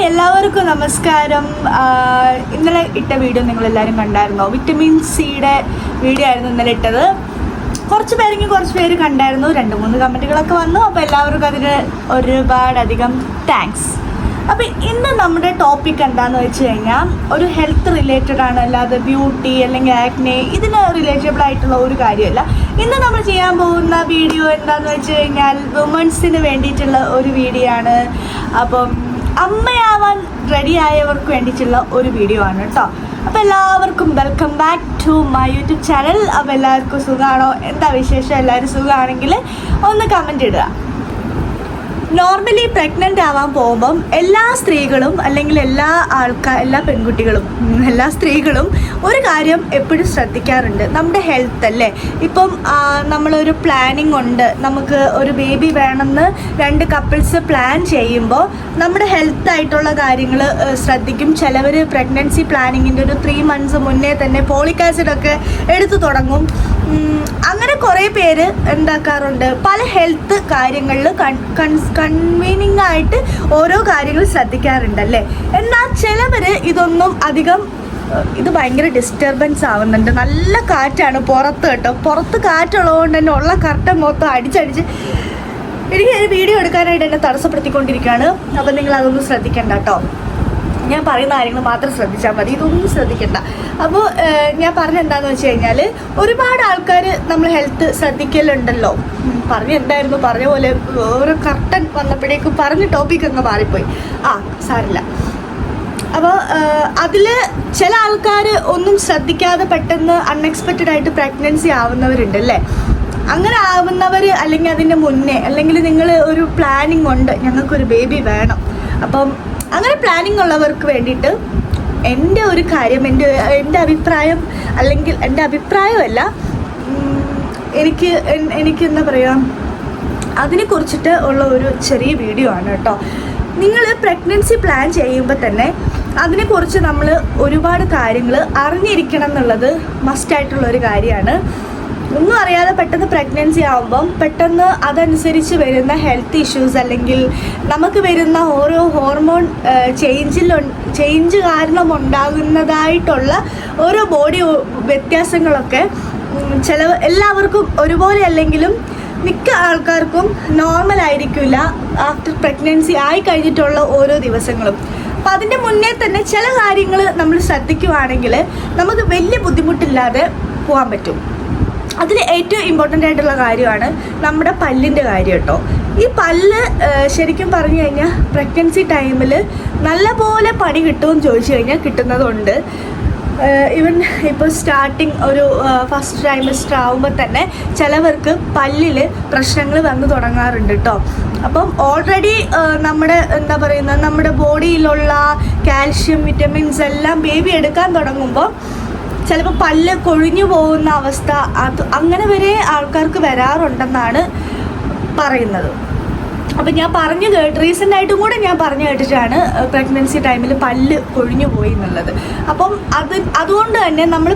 എല്ലാവർക്കും നമസ്കാരം. ഇന്നലെ ഇട്ട വീഡിയോ നിങ്ങളെല്ലാവരും കണ്ടായിരുന്നോ? വിറ്റമിൻ സിയുടെ വീഡിയോ ആയിരുന്നു ഇന്നലെ ഇട്ടത്. കുറച്ച് പേര് കണ്ടായിരുന്നു. 2-3 കമൻറ്റുകളൊക്കെ വന്നു. അപ്പോൾ എല്ലാവർക്കും അതിന് ഒരുപാടധികം താങ്ക്സ്. അപ്പോൾ ഇന്ന് നമ്മുടെ ടോപ്പിക് എന്താണെന്ന് വെച്ച് കഴിഞ്ഞാൽ ഒരു ഹെൽത്ത് റിലേറ്റഡ് ആണ്, അല്ലാതെ ബ്യൂട്ടി അല്ലെങ്കിൽ ആക്നെ ഇതിന് റിലേറ്റബിൾ ആയിട്ടുള്ള ഒരു കാര്യമല്ല. ഇന്ന് നമ്മൾ ചെയ്യാൻ പോകുന്ന വീഡിയോ എന്താണെന്ന് വെച്ച് കഴിഞ്ഞാൽ വുമൻസിന് വേണ്ടിയിട്ടുള്ള ഒരു വീഡിയോ ആണ്. അപ്പം അമ്മയാവാൻ റെഡിയായവർക്ക് വേണ്ടിയിട്ടുള്ള ഒരു വീഡിയോ ആണ് കേട്ടോ. അപ്പോൾ എല്ലാവർക്കും welcome back to my YouTube channel. അപ്പോൾ എല്ലാവർക്കും സുഖമാണോ? എന്താ വിശേഷം? എല്ലാവരും സുഖമാണെങ്കിൽ ഒന്ന് കമൻറ്റ് ഇടുക. നോർമലി പ്രഗ്നൻ്റ് ആവാൻ പോകുമ്പം എല്ലാ സ്ത്രീകളും അല്ലെങ്കിൽ എല്ലാ പെൺകുട്ടികളും എല്ലാ സ്ത്രീകളും ഒരു കാര്യം എപ്പോഴും ശ്രദ്ധിക്കാറുണ്ട്, നമ്മുടെ ഹെൽത്ത് അല്ലേ. ഇപ്പം നമ്മളൊരു പ്ലാനിങ് ഉണ്ട്, നമുക്ക് ഒരു ബേബി വേണമെന്ന് 2 കപ്പിൾസ് പ്ലാൻ ചെയ്യുമ്പോൾ നമ്മുടെ ഹെൽത്തായിട്ടുള്ള കാര്യങ്ങൾ ശ്രദ്ധിക്കും. ചിലവർ പ്രഗ്നൻസി പ്ലാനിങ്ങിൻ്റെ ഒരു 3 months മുന്നേ തന്നെ ഫോളിക് ആസിഡൊക്കെ എടുത്തു തുടങ്ങും. അങ്ങനെ കുറേ പേര് എന്താക്കാറുണ്ട്, പല ഹെൽത്ത് കാര്യങ്ങളിൽ കൺവീനിങ് ആയിട്ട് ഓരോ കാര്യങ്ങൾ ശ്രദ്ധിക്കാറുണ്ടല്ലേ. എന്നാൽ ചിലവർ ഇതൊന്നും അധികം, ഇത് ഭയങ്കര ഡിസ്റ്റർബൻസ് ആവുന്നുണ്ട്. നല്ല കാറ്റാണ് പുറത്ത് കേട്ടോ. പുറത്ത് കാറ്റുള്ളതുകൊണ്ട് തന്നെ ഉള്ള കർട്ടൻ മൊത്തം അടിച്ചടിച്ച് എനിക്ക് ഒരു വീഡിയോ എടുക്കാനായിട്ട് എന്നെ തടസ്സപ്പെടുത്തിക്കൊണ്ടിരിക്കുകയാണ്. അപ്പോൾ നിങ്ങൾ അതൊന്നും ശ്രദ്ധിക്കണ്ട കേട്ടോ. ഞാൻ പറയുന്ന കാര്യങ്ങൾ മാത്രം ശ്രദ്ധിച്ചാൽ മതി, ഇതൊന്നും ശ്രദ്ധിക്കണ്ട. അപ്പോൾ ഞാൻ പറഞ്ഞെന്താണെന്ന് വെച്ച് കഴിഞ്ഞാൽ ഒരുപാട് ആൾക്കാർ നമ്മൾ ഹെൽത്ത് ശ്രദ്ധിക്കലുണ്ടല്ലോ. പറഞ്ഞ പോലെ ഓരോ കർട്ടൻ വന്നപ്പോഴേക്കും ടോപ്പിക് അങ്ങ് മാറിപ്പോയി. സാരില്ല. അപ്പോൾ അതിൽ ചില ആൾക്കാർ ഒന്നും ശ്രദ്ധിക്കാതെ പെട്ടെന്ന് അൺഎക്സ്പെക്റ്റഡ് ആയിട്ട് പ്രഗ്നൻസി ആവുന്നവരുണ്ടല്ലേ. അങ്ങനെ ആവുന്നവർ, അല്ലെങ്കിൽ അതിൻ്റെ മുന്നേ, അല്ലെങ്കിൽ നിങ്ങൾ ഒരു പ്ലാനിങ് ഉണ്ട്, ഞങ്ങൾക്കൊരു ബേബി വേണം. അപ്പം അങ്ങനെ പ്ലാനിങ് ഉള്ളവർക്ക് വേണ്ടിയിട്ട് എൻ്റെ ഒരു കാര്യം, എൻ്റെ അഭിപ്രായം, അല്ലെങ്കിൽ എൻ്റെ അഭിപ്രായമല്ല, എനിക്ക് എന്താ പറയുക, അതിനെക്കുറിച്ചിട്ട് ഉള്ള ഒരു ചെറിയ വീഡിയോ ആണ് കേട്ടോ. നിങ്ങൾ പ്രഗ്നൻസി പ്ലാൻ ചെയ്യുമ്പോൾ തന്നെ അതിനെക്കുറിച്ച് നമ്മൾ ഒരുപാട് കാര്യങ്ങൾ അറിഞ്ഞിരിക്കണം എന്നുള്ളത് മസ്റ്റായിട്ടുള്ളൊരു കാര്യമാണ്. ഒന്നും അറിയാതെ പെട്ടെന്ന് പ്രഗ്നൻസി ആകുമ്പം പെട്ടെന്ന് അതനുസരിച്ച് വരുന്ന ഹെൽത്ത് ഇഷ്യൂസ്, അല്ലെങ്കിൽ നമുക്ക് വരുന്ന ഓരോ ഹോർമോൺ ചേഞ്ച് കാരണം ഉണ്ടാകുന്നതായിട്ടുള്ള ഓരോ ബോഡി വ്യത്യാസങ്ങളൊക്കെ എല്ലാവർക്കും ഒരുപോലെ അല്ലെങ്കിലും മിക്ക ആൾക്കാർക്കും നോർമൽ ആയിരിക്കില്ല ആഫ്റ്റർ പ്രഗ്നൻസി ആയി കഴിഞ്ഞിട്ടുള്ള ഓരോ ദിവസങ്ങളും. അപ്പം അതിൻ്റെ മുന്നേ തന്നെ ചില കാര്യങ്ങൾ നമ്മൾ ശ്രദ്ധിക്കുവാണെങ്കിൽ നമുക്ക് വലിയ ബുദ്ധിമുട്ടില്ലാതെ പോകാൻ പറ്റും. അതിൽ ഏറ്റവും ഇമ്പോർട്ടൻ്റ് ആയിട്ടുള്ള കാര്യമാണ് നമ്മുടെ പല്ലിൻ്റെ കാര്യം കേട്ടോ. ഈ പല്ല് ശരിക്കും പറഞ്ഞു കഴിഞ്ഞാൽ പ്രഗ്നൻസി ടൈമിൽ നല്ലപോലെ പണി കിട്ടുമെന്ന് ചോദിച്ചു കഴിഞ്ഞാൽ കിട്ടുന്നതുണ്ട്. ഈവൻ ഇപ്പോൾ സ്റ്റാർട്ടിങ് ഒരു ഫസ്റ്റ് ട്രൈമസ്റ്റർ ആകുമ്പോൾ തന്നെ ചിലവർക്ക് പല്ലിൽ പ്രശ്നങ്ങൾ വന്നു തുടങ്ങാറുണ്ട് കേട്ടോ. അപ്പം ഓൾറെഡി നമ്മുടെ ബോഡിയിലുള്ള കാൽഷ്യം, വിറ്റമിൻസ് എല്ലാം ബേബി എടുക്കാൻ തുടങ്ങുമ്പോൾ ചിലപ്പോൾ പല്ല് കൊഴിഞ്ഞു പോകുന്ന അവസ്ഥ, അങ്ങനെ വരെ ആൾക്കാർക്ക് വരാറുണ്ടെന്നാണ് പറയുന്നത്. അപ്പം ഞാൻ റീസെൻ്റായിട്ടും കൂടെ ഞാൻ പറഞ്ഞു കേട്ടിട്ടാണ് പ്രഗ്നൻസി ടൈമിൽ പല്ല് കൊഴിഞ്ഞു പോയി എന്നുള്ളത്. അപ്പം അതുകൊണ്ട് തന്നെ നമ്മൾ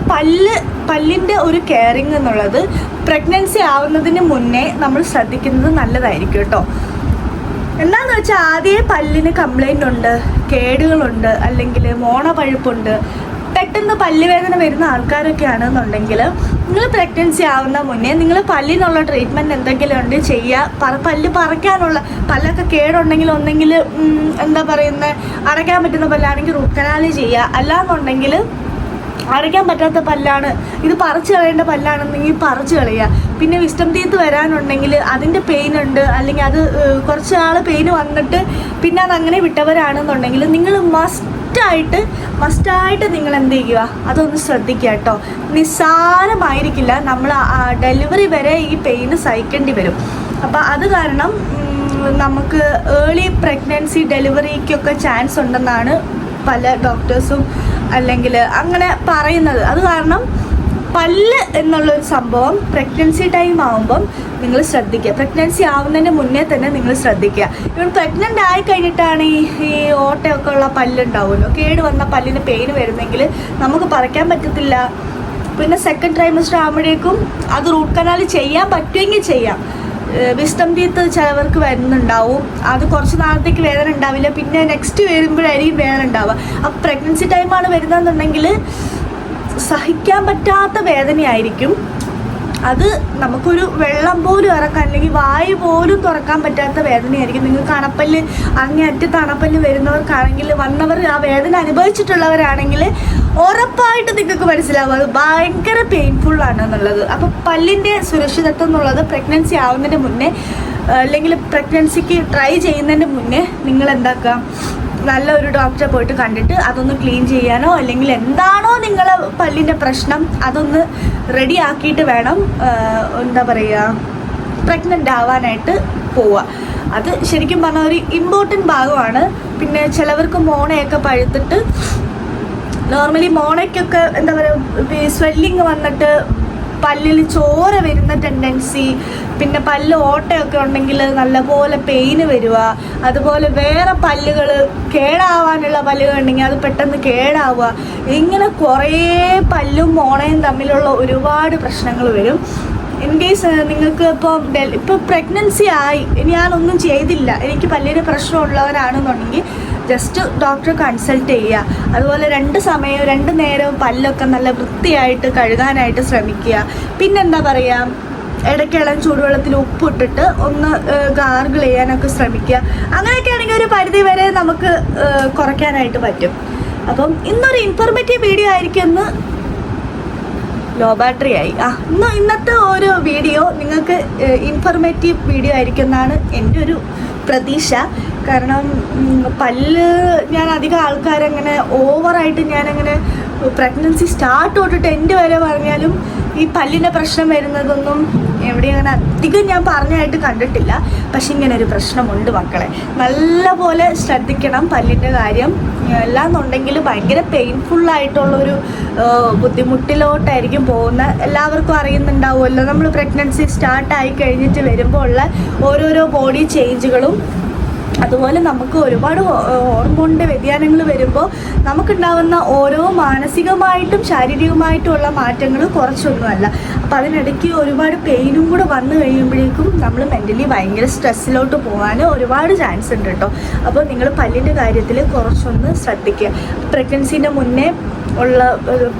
പല്ലിൻ്റെ ഒരു കെയറിങ് എന്നുള്ളത് പ്രഗ്നൻസി ആവുന്നതിന് മുന്നേ നമ്മൾ ശ്രദ്ധിക്കുന്നത് നല്ലതായിരിക്കും കേട്ടോ. എന്താണെന്ന് വെച്ചാൽ ആദ്യമേ പല്ലിന് കംപ്ലൈൻ്റ് ഉണ്ട്, കേടുകളുണ്ട്, അല്ലെങ്കിൽ മോണപഴുപ്പുണ്ട്, പെട്ടെന്ന് പല്ലുവേദന വരുന്ന ആൾക്കാരൊക്കെ ആണെന്നുണ്ടെങ്കിൽ നിങ്ങൾ പ്രഗ്നൻസി ആവുന്ന മുന്നേ നിങ്ങൾ പല്ലിനുള്ള ട്രീറ്റ്മെൻറ്റ് എന്തെങ്കിലും ഉണ്ട് ചെയ്യുക. പല്ല് പറിക്കാനുള്ള, പല്ലൊക്കെ കേടുണ്ടെങ്കിൽ ഒന്നെങ്കിൽ അടയ്ക്കാൻ പറ്റുന്ന പല്ലാണെങ്കിൽ റൂട്ട് കനാൽ ചെയ്യുക. അല്ലാന്നുണ്ടെങ്കിൽ അടയ്ക്കാൻ പറ്റാത്ത പല്ലാണ്, ഇത് പറിച്ച് കളയേണ്ട പല്ലാണെന്നെങ്കിൽ പറിച്ച് കളയുക. പിന്നെ വിസ്റ്റം ടീത്ത് വരാനുണ്ടെങ്കിൽ അതിൻ്റെ പെയിൻ ഉണ്ട്, അല്ലെങ്കിൽ അത് കുറച്ച് നാൾ പെയിൻ വന്നിട്ട് പിന്നെ അതങ്ങനെ വിട്ടവരാണെന്നുണ്ടെങ്കിൽ നിങ്ങൾ മസ്റ്റായിട്ട് നിങ്ങൾ എന്ത് ചെയ്യുക, അതൊന്ന് ശ്രദ്ധിക്കുക കേട്ടോ. നിസ്സാരമായിരിക്കില്ല, നമ്മൾ ഡെലിവറി വരെ ഈ പെയിന് സഹിക്കേണ്ടി വരും. അപ്പോൾ അത് കാരണം നമുക്ക് ഏർലി പ്രഗ്നൻസി ഡെലിവറിക്കൊക്കെ ചാൻസ് ഉണ്ടെന്നാണ് പല ഡോക്ടേഴ്സും അല്ലെങ്കിൽ അങ്ങനെ പറയുന്നത്. അത് കാരണം പല്ല് എന്നുള്ളൊരു സംഭവം പ്രഗ്നൻസി ടൈം ആകുമ്പം നിങ്ങൾ ശ്രദ്ധിക്കുക. പ്രഗ്നൻസി ആവുന്നതിന് മുന്നേ തന്നെ നിങ്ങൾ ശ്രദ്ധിക്കുക. ഇവൻ പ്രഗ്നൻ്റ് ആയി കഴിഞ്ഞിട്ടാണ് ഈ ഓട്ടയൊക്കെ ഉള്ള പല്ലുണ്ടാവുമല്ലോ, കേട് വന്ന പല്ലിന് പെയിൻ വരുന്നെങ്കിൽ നമുക്ക് പറിക്കാൻ പറ്റത്തില്ല. പിന്നെ 2nd ട്രൈമസ്റ്റർ ആകുമ്പോഴേക്കും അത് റൂട്ട് കനാൽ ചെയ്യാൻ പറ്റുമെങ്കിൽ ചെയ്യാം. വിസ്റ്റം ടീത്ത് ചിലവർക്ക് വരുന്നുണ്ടാവും. അത് കുറച്ച് നാളത്തേക്ക് വേദന ഉണ്ടാവില്ല, പിന്നെ നെക്സ്റ്റ് വരുമ്പോഴായിരിക്കും വേദന ഉണ്ടാവുക. അപ്പോൾ പ്രഗ്നൻസി ടൈമാണ് വരുന്നതെന്നുണ്ടെങ്കിൽ സഹിക്കാൻ പറ്റാത്ത വേദനയായിരിക്കും. അത് നമുക്കൊരു വെള്ളം പോലും ഇറക്കാൻ, അല്ലെങ്കിൽ വായു പോലും തുറക്കാൻ പറ്റാത്ത വേദനയായിരിക്കും. നിങ്ങൾക്ക് അണപ്പല്ല് അങ്ങേയറ്റത്ത് അണപ്പല്ല് വരുന്നവർക്കാണെങ്കിൽ, വന്നവർ ആ വേദന അനുഭവിച്ചിട്ടുള്ളവരാണെങ്കിൽ ഉറപ്പായിട്ട് നിങ്ങൾക്ക് മനസ്സിലാവും അത് ഭയങ്കര പെയിൻഫുള്ളാണ് എന്നുള്ളത്. അപ്പോൾ പല്ലിൻ്റെ സുരക്ഷിതത്വം എന്നുള്ളത് പ്രഗ്നൻസി ആവുന്നതിന് മുന്നേ, അല്ലെങ്കിൽ പ്രഗ്നൻസിക്ക് ട്രൈ ചെയ്യുന്നതിന് മുന്നേ നിങ്ങൾ എന്താക്കുക, നല്ലൊരു ഡോക്ടറെ പോയിട്ട് കണ്ടിട്ട് അതൊന്ന് ക്ലീൻ ചെയ്യാനോ, അല്ലെങ്കിൽ എന്താണോ നിങ്ങളെ പല്ലിൻ്റെ പ്രശ്നം അതൊന്ന് റെഡി ആക്കിയിട്ട് വേണം എന്താ പറയുക പ്രഗ്നൻ്റ് ആവാനായിട്ട് പോവുക. അത് ശരിക്കും പറഞ്ഞാൽ ഒരു ഇമ്പോർട്ടൻറ്റ് ഭാഗമാണ്. പിന്നെ ചിലവർക്ക് മോണയൊക്കെ പഴുത്തിട്ട്, നോർമലി മോണയ്ക്കൊക്കെ എന്താ പറയുക സ്വെല്ലിങ് വന്നിട്ട് പല്ലിൽ ചോര വരുന്ന ടെൻഡൻസി, പിന്നെ പല്ല് ഓട്ടയൊക്കെ ഉണ്ടെങ്കിൽ നല്ലപോലെ പെയിന് വരിക, അതുപോലെ വേറെ പല്ലുകൾ കേടാവാനുള്ള പല്ലുകൾ ഉണ്ടെങ്കിൽ അത് പെട്ടെന്ന് കേടാവുക, ഇങ്ങനെ കുറേ പല്ലും മോണയും തമ്മിലുള്ള ഒരുപാട് പ്രശ്നങ്ങൾ വരും. ഇൻ കേസ് നിങ്ങൾക്ക് ഇപ്പോൾ പ്രഗ്നൻസി ആയി, ഞാനൊന്നും ചെയ്തില്ല, എനിക്ക് പല്ലിന് പ്രശ്നമുള്ളവരാണെന്നുണ്ടെങ്കിൽ ജസ്റ്റ് ഡോക്ടറെ കൺസൾട്ട് ചെയ്യുക. അതുപോലെ 2 നേരവും പല്ലൊക്കെ നല്ല വൃത്തിയായിട്ട് കഴുകാനായിട്ട് ശ്രമിക്കുക. പിന്നെന്താ പറയുക, ഇടയ്ക്കിളം ചൂടുവെള്ളത്തിൽ ഉപ്പിട്ടിട്ട് ഒന്ന് ഗാർഗിൾ ചെയ്യാനൊക്കെ ശ്രമിക്കുക. അങ്ങനെയൊക്കെ ആണെങ്കിൽ ഒരു പരിധി വരെ നമുക്ക് കുറയ്ക്കാനായിട്ട് പറ്റും. അപ്പം ഇന്നൊരു ഇൻഫോർമേറ്റീവ് വീഡിയോ ആയിരിക്കും. ഇന്ന് ലോ ബാറ്ററി ആയി. ഇന്നത്തെ ഒരു വീഡിയോ നിങ്ങൾക്ക് ഇൻഫോർമേറ്റീവ് വീഡിയോ ആയിരിക്കും എന്നാണ് എൻ്റെ ഒരു പ്രതീക്ഷ. കാരണം പല്ല് ഞാൻ അധികം ആൾക്കാരങ്ങനെ ഓവറായിട്ട് ഞാനങ്ങനെ പ്രഗ്നൻസി സ്റ്റാർട്ട് തൊട്ടിട്ട് എൻ്റെ വരെ പറഞ്ഞാലും ഈ പല്ലിൻ്റെ പ്രശ്നം വരുന്നതൊന്നും എവിടെയും അങ്ങനെ അധികം ഞാൻ പറഞ്ഞായിട്ട് കണ്ടിട്ടില്ല. പക്ഷെ ഇങ്ങനെ ഒരു പ്രശ്നമുണ്ട് മക്കളെ, നല്ല പോലെ ശ്രദ്ധിക്കണം പല്ലിൻ്റെ കാര്യം. അല്ലാന്നുണ്ടെങ്കിൽ ഭയങ്കര പെയിൻഫുള്ളായിട്ടുള്ളൊരു ബുദ്ധിമുട്ടിലോട്ടായിരിക്കും പോകുന്നത്. എല്ലാവർക്കും അറിയുന്നുണ്ടാവുമല്ലോ, നമ്മൾ പ്രഗ്നൻസി സ്റ്റാർട്ടായി കഴിഞ്ഞിട്ട് വരുമ്പോൾ ഉള്ള ഓരോരോ ബോഡി ചേഞ്ചുകളും, അതുപോലെ നമുക്ക് ഒരുപാട് ഹോർമോണിൻ്റെ വ്യതിയാനങ്ങൾ വരുമ്പോൾ നമുക്കുണ്ടാകുന്ന ഓരോ മാനസികമായിട്ടും ശാരീരികമായിട്ടുമുള്ള മാറ്റങ്ങൾ കുറച്ചൊന്നുമല്ല. അപ്പോൾ അതിനിടയ്ക്ക് ഒരുപാട് പെയിനും കൂടെ വന്നു കഴിയുമ്പോഴേക്കും നമ്മൾ മെൻ്റലി ഭയങ്കര സ്ട്രെസ്സിലോട്ട് പോകാൻ ഒരുപാട് ചാൻസ് ഉണ്ട് കേട്ടോ. അപ്പോൾ നിങ്ങൾ പല്ലിൻ്റെ കാര്യത്തിൽ കുറച്ചൊന്ന് ശ്രദ്ധിക്കുക. പ്രഗ്നൻസിൻ്റെ മുന്നേ ഉള്ള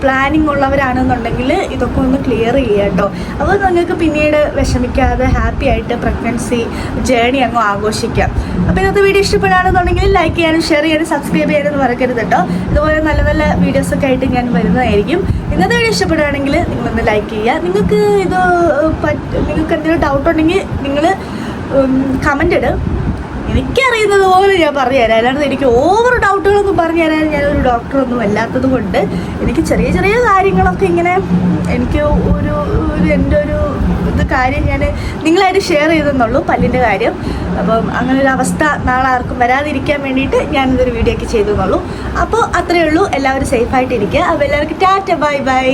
പ്ലാനിങ് ഉള്ളവരാണെന്നുണ്ടെങ്കിൽ ഇതൊക്കെ ഒന്ന് ക്ലിയർ ചെയ്യുക കേട്ടോ. അപ്പോൾ നിങ്ങൾക്ക് പിന്നീട് വിഷമിക്കാതെ ഹാപ്പി ആയിട്ട് പ്രഗ്നൻസി ജേണി അങ്ങ് ആഘോഷിക്കാം. അപ്പോൾ ഇന്നത്തെ വീഡിയോ ഇഷ്ടപ്പെടുകയാണെന്നുണ്ടെങ്കിൽ ലൈക്ക് ചെയ്യാനും ഷെയർ ചെയ്യാനും സബ്സ്ക്രൈബ് ചെയ്യാനും മറക്കരുത് കേട്ടോ. ഇതുപോലെ നല്ല നല്ല വീഡിയോസൊക്കെ ആയിട്ട് ഞാൻ വരുന്നതായിരിക്കും. ഇന്നത്തെ വീഡിയോ ഇഷ്ടപ്പെടുകയാണെങ്കിൽ നിങ്ങളൊന്ന് ലൈക്ക് ചെയ്യുക. നിങ്ങൾക്ക് എന്തെങ്കിലും ഡൗട്ട് ഉണ്ടെങ്കിൽ നിങ്ങൾ കമൻ്റ് ഇടുക. എനിക്കറിയുന്നത് പോലെ ഞാൻ പറഞ്ഞുതരാം. അല്ലാണ്ട് എനിക്ക് ഓവർ ഡൗട്ടുകളൊന്നും പറഞ്ഞു തരാൻ ഞാനൊരു ഡോക്ടറൊന്നും അല്ലാത്തത് കൊണ്ട് എനിക്ക് ചെറിയ ചെറിയ കാര്യങ്ങളൊക്കെ ഇങ്ങനെ എനിക്ക് എൻ്റെ ഒരു കാര്യം ഞാൻ നിങ്ങളായിട്ട് ഷെയർ ചെയ്തെന്നുള്ളൂ, പല്ലിൻ്റെ കാര്യം. അപ്പം അങ്ങനെ ഒരു അവസ്ഥ നാളെ ആർക്കും വരാതിരിക്കാൻ വേണ്ടിയിട്ട് ഞാനിതൊരു വീഡിയോ ഒക്കെ ചെയ്തെന്നുള്ളൂ. അപ്പോൾ അത്രയേ ഉള്ളൂ. എല്ലാവരും സേഫായിട്ടിരിക്കുക. അപ്പോൾ എല്ലാവർക്കും ടാറ്റ, ബൈ ബൈ.